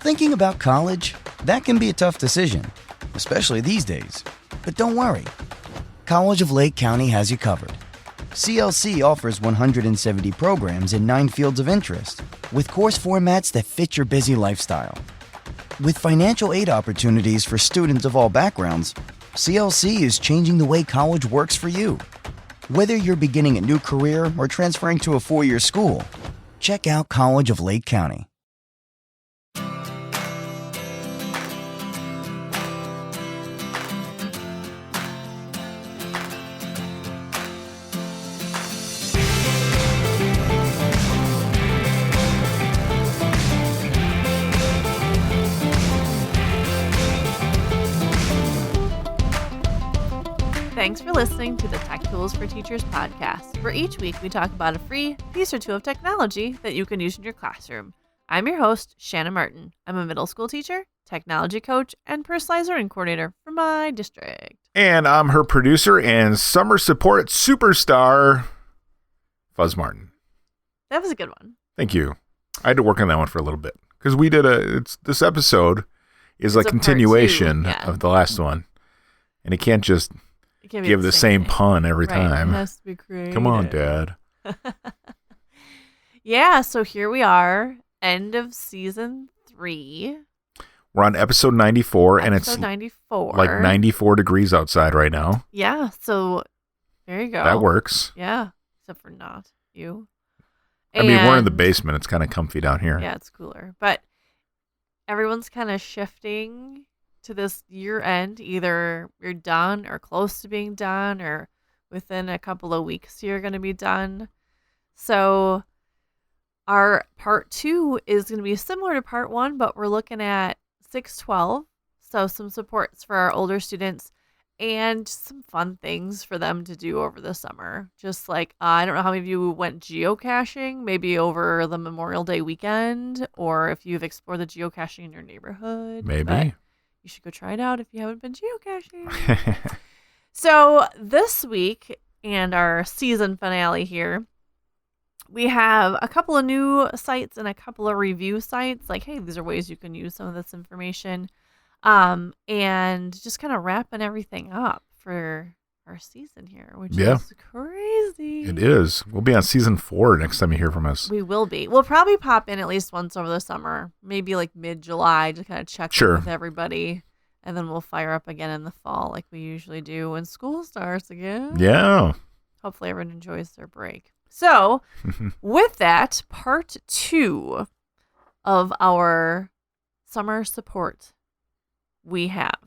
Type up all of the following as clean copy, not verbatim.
Thinking about college? That can be a tough decision, especially these days. But don't worry. College of Lake County has you covered. CLC offers 170 programs in 9 fields of interest, with course formats that fit your busy lifestyle. With financial aid opportunities for students of all backgrounds, CLC is changing the way college works for you. Whether you're beginning a new career or transferring to a 4-year school, check out College of Lake County. Thanks for listening to the Tech Tools for Teachers podcast, where each week we talk about a free piece or two of technology that you can use in your classroom. I'm your host, Shanna Martin. I'm a middle school teacher, technology coach, and personalized learning coordinator for my district. And I'm her producer and summer support superstar, Fuzz Martin. That was a good one. Thank you. I had to work on that one for a little bit because we did this episode is like continuation of the last one, and it can't just give the same pun every time. It has to be creative. Come on, Dad. Yeah, so here we are, end of season 3. We're on episode 94, and it's 94. Like 94 degrees outside right now. Yeah, so there you go. That works. Yeah, except for not you. I mean, we're in the basement. It's kind of comfy down here. Yeah, it's cooler. But everyone's kind of shifting to this year end. Either you're done or close to being done, or within a couple of weeks you're going to be done. So our part 2 is going to be similar to part 1, but we're looking at 612. So some supports for our older students and some fun things for them to do over the summer. Just like, I don't know how many of you went geocaching, maybe over the Memorial Day weekend, or if you've explored the geocaching in your neighborhood. Maybe. You should go try it out if you haven't been geocaching. So this week and our season finale here, we have a couple of new sites and a couple of review sites. Like, hey, these are ways you can use some of this information. And just kind of wrapping everything up for our season here, which is crazy. It is. We'll be on season 4 next time you hear from us. We will be. We'll probably pop in at least once over the summer, maybe like mid-July, to kind of check in with everybody. And then we'll fire up again in the fall like we usually do when school starts again. Yeah. Hopefully everyone enjoys their break. So with that, part 2 of our summer support we have.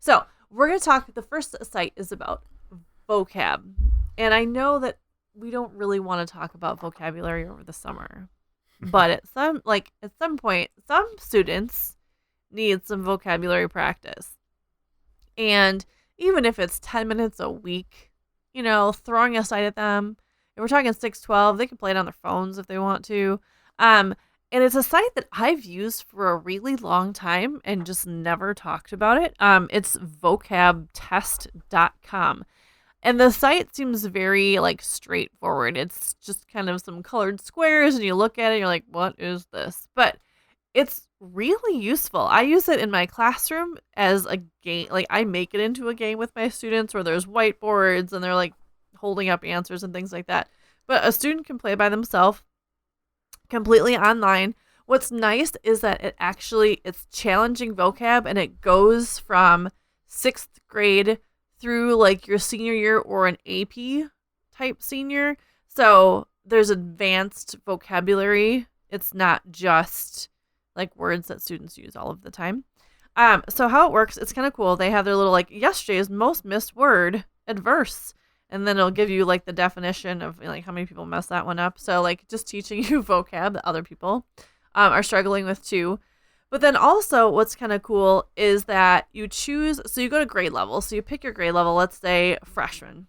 So we're going to talk, the first site is about vocab. And I know that we don't really want to talk about vocabulary over the summer, but at some point, some students need some vocabulary practice. And even if it's 10 minutes a week, throwing a site at them, if we're talking 612, they can play it on their phones if they want to. And it's a site that I've used for a really long time and just never talked about it. It's vocabtest.com. And the site seems very straightforward. It's just kind of some colored squares and you look at it and you're like, what is this? But it's really useful. I use it in my classroom as a game. I make it into a game with my students where there's whiteboards and they're holding up answers and things like that. But a student can play by themselves completely online. What's nice is that it's challenging vocab, and it goes from 6th grade through your senior year or an AP type senior. So there's advanced vocabulary. It's not just words that students use all of the time. So how it works, it's kind of cool. They have their little yesterday's most missed word adverse. And then it'll give you the definition of how many people mess that one up. So just teaching you vocab that other people are struggling with too. But then also what's kind of cool is that you choose, so you go to grade level. So you pick your grade level, let's say freshman.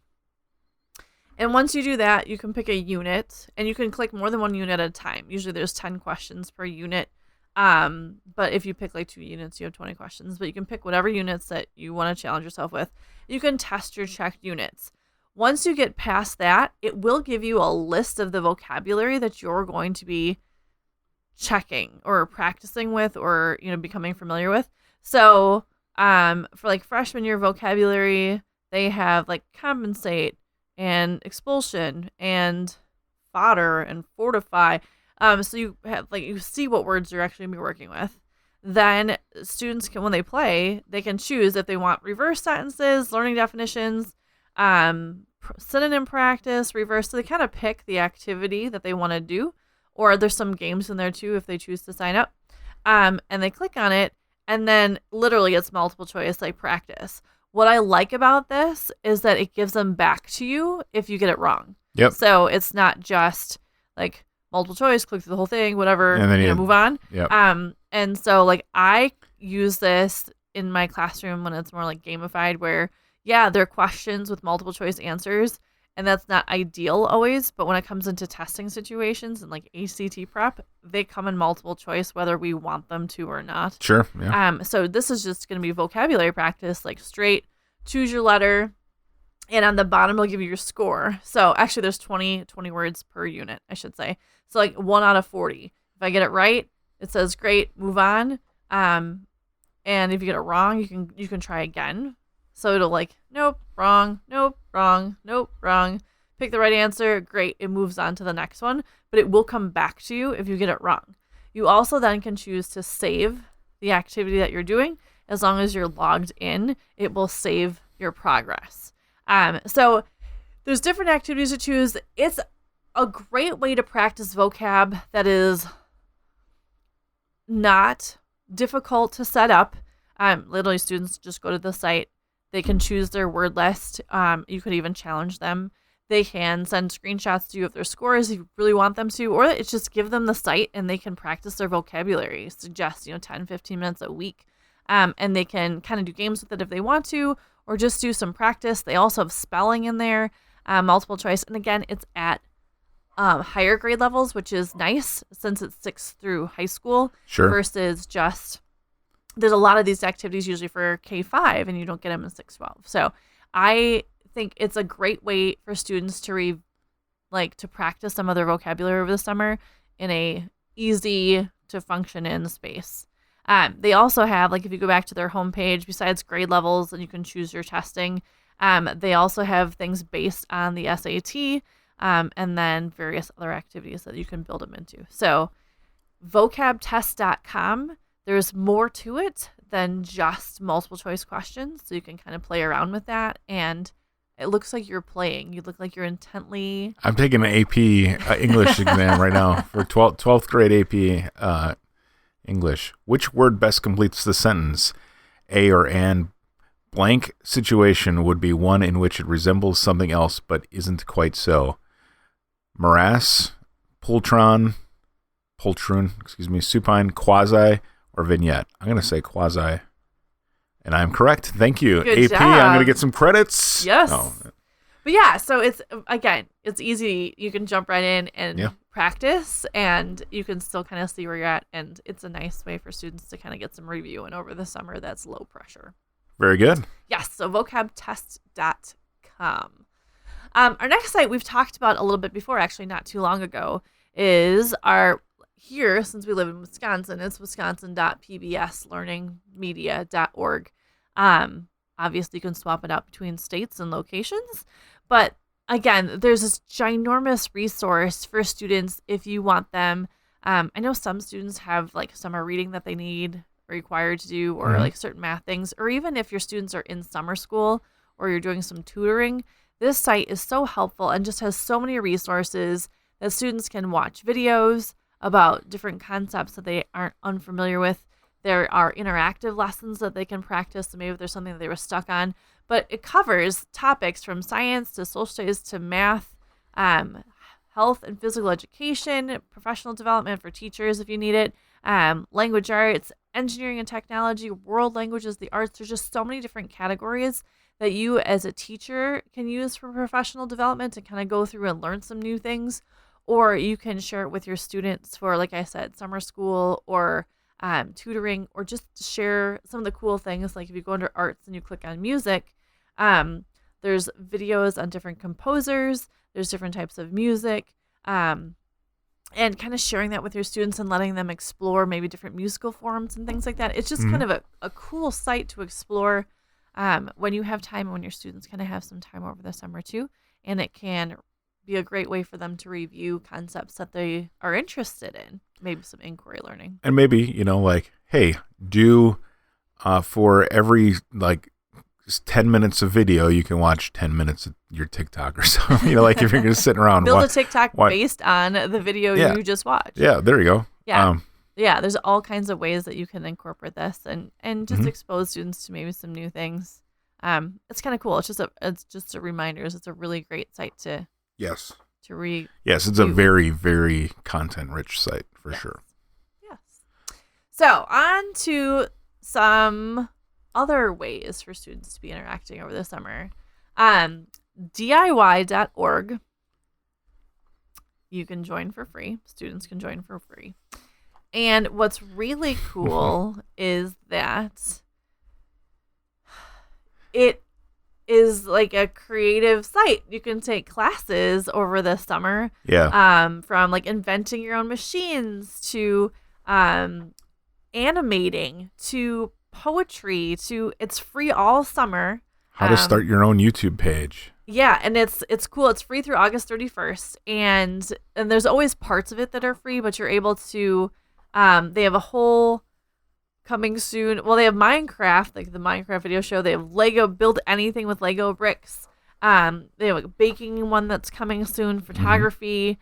And once you do that, you can pick a unit and you can click more than one unit at a time. Usually there's 10 questions per unit. But if you pick 2 units, you have 20 questions. But you can pick whatever units that you want to challenge yourself with. You can test your checked units. Once you get past that, it will give you a list of the vocabulary that you're going to be checking or practicing with or, becoming familiar with. So for like freshman year vocabulary, they have like compensate and expulsion and fodder and fortify. So you have you see what words you're actually going to be working with. Then students can, when they play, they can choose if they want reverse sentences, learning definitions, synonym practice, reverse. So they kind of pick the activity that they want to do, or there's some games in there too if they choose to sign up. And they click on it, and then literally it's multiple choice like practice. What I like about this is that it gives them back to you if you get it wrong. Yep. So it's not just like multiple choice, click through the whole thing, whatever, and then move on. Yep. And so like I use this in my classroom when it's more like gamified, where there are questions with multiple choice answers, and that's not ideal always, but when it comes into testing situations and like ACT prep, they come in multiple choice whether we want them to or not. Sure. Yeah. So this is just going to be vocabulary practice, like straight, choose your letter, and on the bottom it'll give you your score. So actually there's 20 words per unit, I should say. So like 1 out of 40. If I get it right, it says great, move on. And if you get it wrong, you can try again. So it'll like, nope, wrong, nope, wrong, nope, wrong. Pick the right answer, great, it moves on to the next one, but it will come back to you if you get it wrong. You also then can choose to save the activity that you're doing. As long as you're logged in, it will save your progress. So there's different activities to choose. It's a great way to practice vocab that is not difficult to set up. Literally students just go to the site. They can choose their word list. You could even challenge them. They can send screenshots to you of their scores if you really want them to, or it's just give them the site and they can practice their vocabulary. Suggest, 10, 15 minutes a week. And they can kind of do games with it if they want to, or just do some practice. They also have spelling in there, multiple choice. And again, it's at higher grade levels, which is nice since it's 6th through high school. Sure. Versus just, there's a lot of these activities usually for K-5 and you don't get them in 6-12. So I think it's a great way for students to to practice some of their vocabulary over the summer in a easy to function in space. They also have, if you go back to their homepage, besides grade levels, and you can choose your testing, they also have things based on the SAT, and then various other activities that you can build them into. So vocabtest.com, there's more to it than just multiple choice questions. So you can kind of play around with that, and it looks like you're playing. You look like you're intently... I'm taking an AP English exam right now for 12th grade AP English. Which word best completes the sentence? A or an blank situation would be one in which it resembles something else but isn't quite so. Morass, poltroon, supine, quasi, or vignette. I'm going to say quasi. And I'm correct. Thank you. Good AP, job. I'm going to get some credits. Yes. Oh. But yeah, so it's easy. You can jump right in and practice, and you can still kind of see where you're at. And it's a nice way for students to kind of get some review. And over the summer, that's low pressure. Very good. Yes. So vocabtest.com. Our next site we've talked about a little bit before, actually not too long ago, is here, since we live in Wisconsin, it's wisconsin.pbslearningmedia.org. Obviously, you can swap it out between states and locations. But again, there's this ginormous resource for students if you want them. I know some students have summer reading that they need or required to do, or certain math things, or even if your students are in summer school or you're doing some tutoring, this site is so helpful and just has so many resources that students can watch videos about different concepts that they aren't unfamiliar with. There are interactive lessons that they can practice. So maybe if there's something that they were stuck on, but it covers topics from science to social studies to math, health and physical education, professional development for teachers if you need it, language arts, engineering and technology, world languages, the arts. There's just so many different categories that you as a teacher can use for professional development to kind of go through and learn some new things. Or you can share it with your students for, like I said, summer school or tutoring, or just share some of the cool things. Like if you go under arts and you click on music, there's videos on different composers. There's different types of music. and kind of sharing that with your students and letting them explore maybe different musical forms and things like that. It's just kind of a cool site to explore when you have time and when your students kind of have some time over the summer too. And it can be a great way for them to review concepts that they are interested in, maybe some inquiry learning. And maybe, like, hey, do for every 10 minutes of video, you can watch 10 minutes of your TikTok or something. Like if you're just sitting around. Build a TikTok based on the video you just watched. Yeah, there you go. Yeah. Yeah, there's all kinds of ways that you can incorporate this and just expose students to maybe some new things. It's kind of cool. It's just a reminder. It's a really great site to Yes, it's a very, very content-rich site for sure. Yes. So on to some other ways for students to be interacting over the summer. DIY.org. You can join for free. Students can join for free. And what's really cool is that it is like a creative site. You can take classes over the summer. Yeah. From like inventing your own machines to animating to poetry to it's free all summer. How to start your own YouTube page. Yeah, and it's cool. It's free through August 31st, and there's always parts of it that are free, but you're able to. They have a whole coming soon. Well, they have Minecraft, like the Minecraft video show. They have Lego, build anything with Lego bricks. They have like a baking one that's coming soon, photography,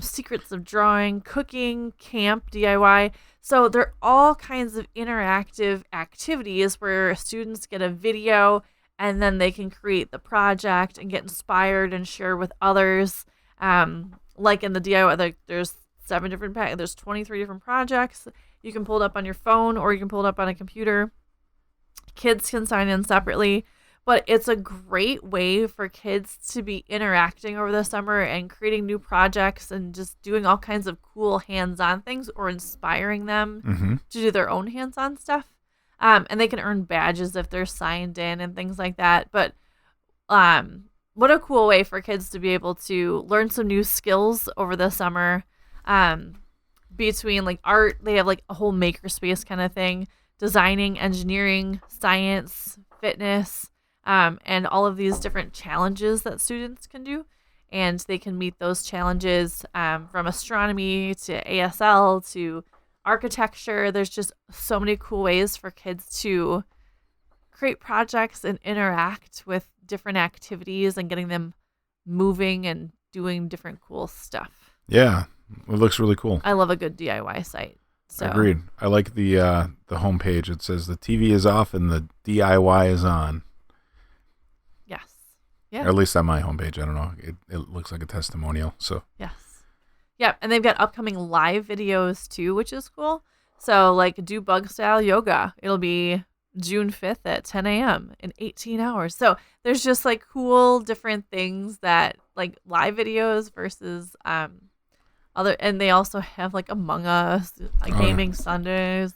secrets of drawing, cooking, camp, DIY. So there are all kinds of interactive activities where students get a video and then they can create the project and get inspired and share with others. Like in the DIY, there's 7 different there's 23 different projects. You can pull it up on your phone or you can pull it up on a computer. Kids can sign in separately, but it's a great way for kids to be interacting over the summer and creating new projects and just doing all kinds of cool hands-on things or inspiring them to do their own hands-on stuff. And they can earn badges if they're signed in and things like that. But what a cool way for kids to be able to learn some new skills over the summer. Between like art, they have like a whole makerspace kind of thing, designing, engineering, science, fitness, and all of these different challenges that students can do. And they can meet those challenges from astronomy to ASL to architecture. There's just so many cool ways for kids to create projects and interact with different activities and getting them moving and doing different cool stuff. Yeah, it looks really cool. I love a good DIY site. So. Agreed. I like the homepage. It says the TV is off and the DIY is on. Yes. Yeah. Or at least on my homepage. I don't know. It looks like a testimonial. So. Yes. Yeah, and they've got upcoming live videos too, which is cool. So like do bug style yoga. It'll be June 5th at 10 a.m. in 18 hours. So there's just like cool different things that like live videos versus other, and they also have like Among Us, like gaming Sundays.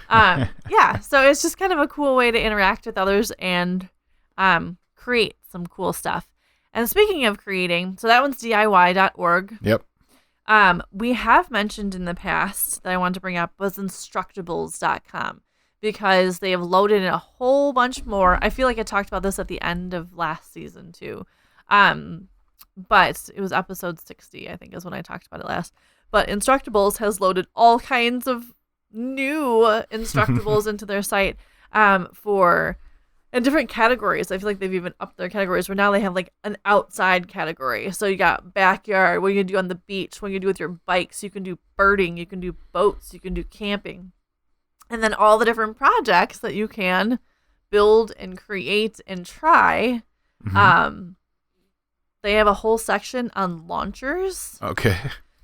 Yeah, so it's just kind of a cool way to interact with others and create some cool stuff. And speaking of creating, so that one's DIY.org. Yep. We have mentioned in the past that I wanted to bring up was Instructables.com because they have loaded in a whole bunch more. I feel like I talked about this at the end of last season too. But it was episode 60, I think, is when I talked about it last. But Instructables has loaded all kinds of new Instructables into their site in different categories. I feel like they've even upped their categories where now they have like an outside category. So you got backyard, what you can do on the beach, what you can do with your bikes. You can do birding, you can do boats, you can do camping. And then all the different projects that you can build and create and try. They have a whole section on launchers. Okay.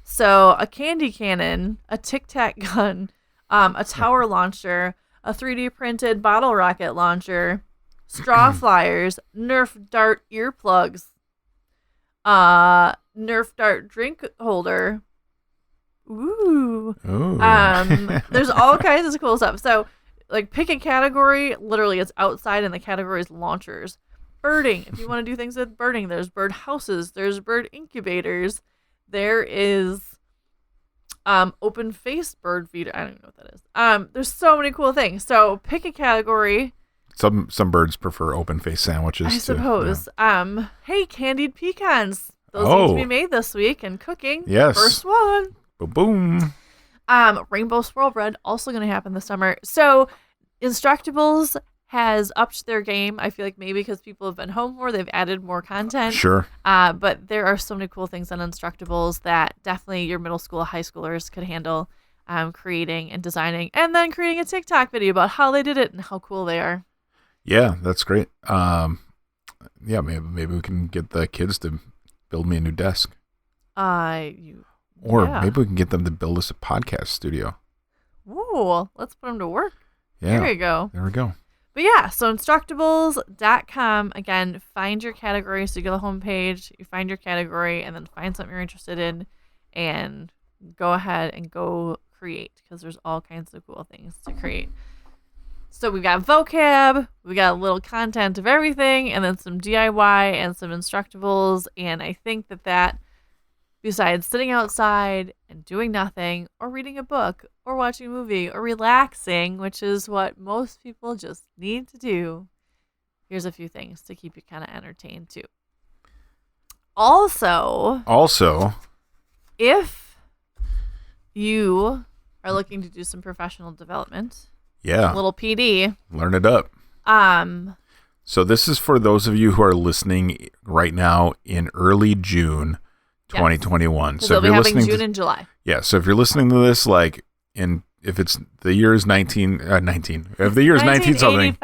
So a candy cannon, a tic-tac gun, a tower launcher, a 3D printed bottle rocket launcher, straw flyers, Nerf dart earplugs, Nerf dart drink holder. Ooh. There's all kinds of cool stuff. So like pick a category, literally it's outside and the category is launchers. Birding, if you want to do things with birding, there's bird houses, there's bird incubators, there is Open face bird feeder. I don't even know what that is. There's so many cool things. So pick a category. Some birds prefer open face sandwiches. I suppose. Yeah. Hey, candied pecans. Those need to be made this week and cooking. Yes. First one. Boom. Rainbow swirl bread also going to happen this summer. So Instructables has upped their game. I feel like maybe because people have been home more, they've added more content. Sure. But there are so many cool things on Instructables that definitely your middle school, high schoolers could handle creating and designing, and then creating a TikTok video about how they did it and how cool they are. Yeah, that's great. Yeah, maybe we can get the kids to build me a new desk. Maybe we can get them to build us a podcast studio. Ooh, let's put them to work. Yeah. There we go. But yeah, so Instructables.com, again, find your category. So you go to the homepage, you find your category, and then find something you're interested in, and go ahead and go create, because there's all kinds of cool things to create. So we got vocab, we got a little content of everything, and then some DIY and some Instructables. And I think that besides sitting outside and doing nothing, or reading a book, or watching a movie, or relaxing, which is what most people just need to do, here's a few things to keep you kind of entertained too. Also, if you are looking to do some professional development, a little PD, learn it up. So this is for those of you who are listening right now in early June 2021. So if you're listening June and July. Yeah, so if you're listening to this if it's the year is 19 if the year is 19 something,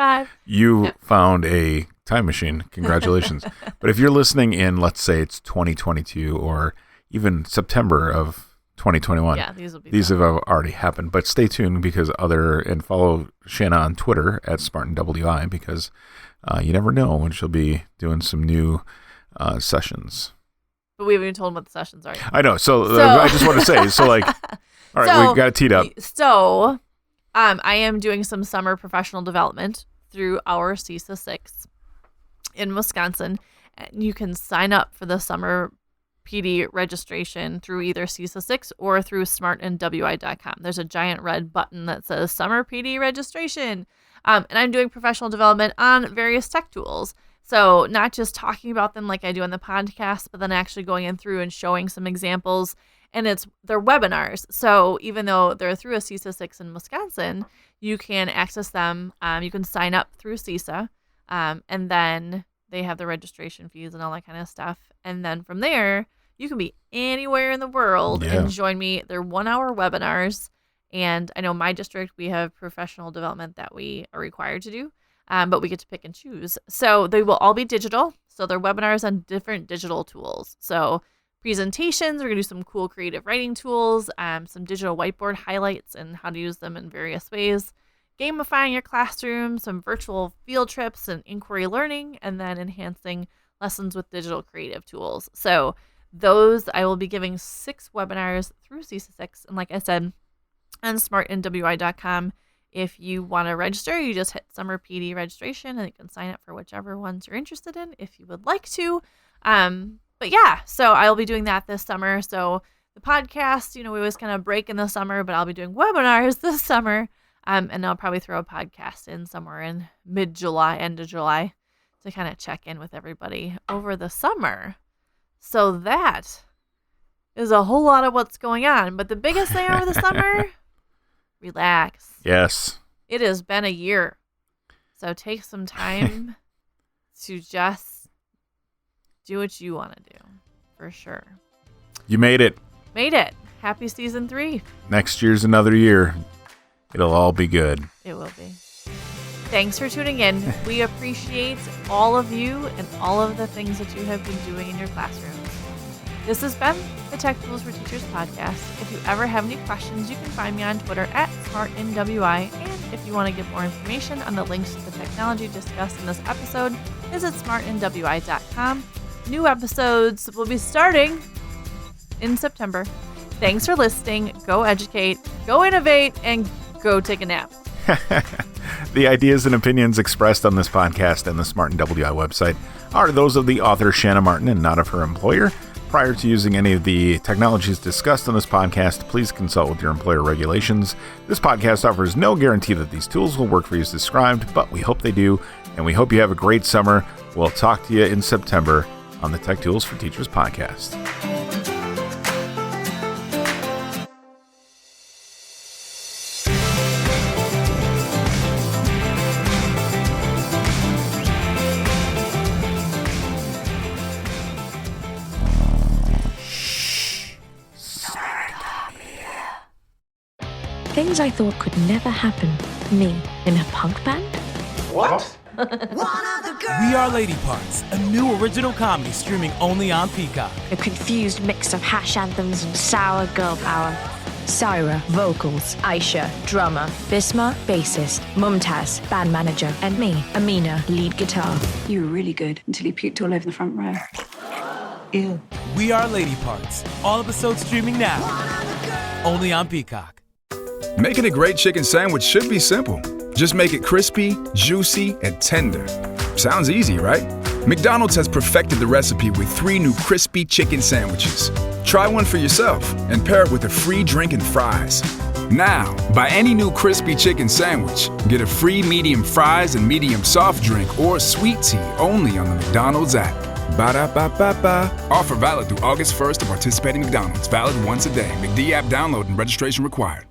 you found a time machine. Congratulations. But if you're listening in, let's say it's 2022 or even September of 2021. Yeah, these have already happened, but stay tuned and follow Shanna on Twitter at SpartanWI, because you never know when she'll be doing some new sessions. But we haven't even told them what the sessions are. I know. So I just want to say, all right, we've got it teed up. So I am doing some summer professional development through our CISA 6 in Wisconsin. And you can sign up for the summer PD registration through either CISA 6 or through smartandwi.com. There's a giant red button that says summer PD registration. And I'm doing professional development on various tech tools. So not just talking about them like I do on the podcast, but then actually going in through and showing some examples. And they're webinars. So even though they're through a CISA 6 in Wisconsin, you can access them. You can sign up through CISA. And then they have the registration fees and all that kind of stuff. And then from there, you can be anywhere in the world and join me. They're 1-hour webinars. And I know my district, we have professional development that we are required to do. But we get to pick and choose. So they will all be digital. So they're webinars on different digital tools. So presentations, we're going to do some cool creative writing tools, some digital whiteboard highlights and how to use them in various ways, gamifying your classroom, some virtual field trips and inquiry learning, and then enhancing lessons with digital creative tools. So those, I will be giving 6 webinars through CISA 6. And like I said, on smartandwi.com, if you want to register, you just hit summer PD registration and you can sign up for whichever ones you're interested in if you would like to. But yeah, so I'll be doing that this summer. So the podcast, we always kind of break in the summer, but I'll be doing webinars this summer. And I'll probably throw a podcast in somewhere in mid-July, end of July, to kind of check in with everybody over the summer. So that is a whole lot of what's going on. But the biggest thing over the summer, relax. Yes. It has been a year. So take some time to just do what you want to do, for sure. You made it. Happy season 3. Next year's another year. It'll all be good. It will be. Thanks for tuning in. We appreciate all of you and all of the things that you have been doing in your classrooms. This has been the Tech Tools for Teachers podcast. If you ever have any questions, you can find me on Twitter at SmartNWI. And if you want to get more information on the links to the technology discussed in this episode, visit smartandwi.com. New episodes will be starting in September. Thanks for listening. Go educate, go innovate, and go take a nap. The ideas and opinions expressed on this podcast and the Smart and WI website are those of the author Shanna Martin and not of her employer. Prior to using any of the technologies discussed on this podcast, please consult with your employer regulations. This podcast offers no guarantee that these tools will work for you as described, but we hope they do, and we hope you have a great summer. We'll talk to you in September on the Tech Tools for Teachers podcast. Things I thought could never happen. Me in a punk band? What? We Are Lady Parts, a new original comedy streaming only on Peacock. A confused mix of hash anthems and sour girl power. Syra, vocals. Aisha, drummer. Bisma, bassist. Mumtaz, band manager. And me, Amina, lead guitar. You were really good until you puked all over the front row. Ew. We Are Lady Parts, all episodes streaming now. Only on Peacock. Making a great chicken sandwich should be simple. Just make it crispy, juicy, and tender. Sounds easy, right? McDonald's has perfected the recipe with 3 new crispy chicken sandwiches. Try one for yourself and pair it with a free drink and fries. Now, buy any new crispy chicken sandwich, get a free medium fries and medium soft drink or sweet tea only on the McDonald's app. Ba-da-ba-ba-ba. Offer valid through August 1st at participating McDonald's. Valid once a day. McD app download and registration required.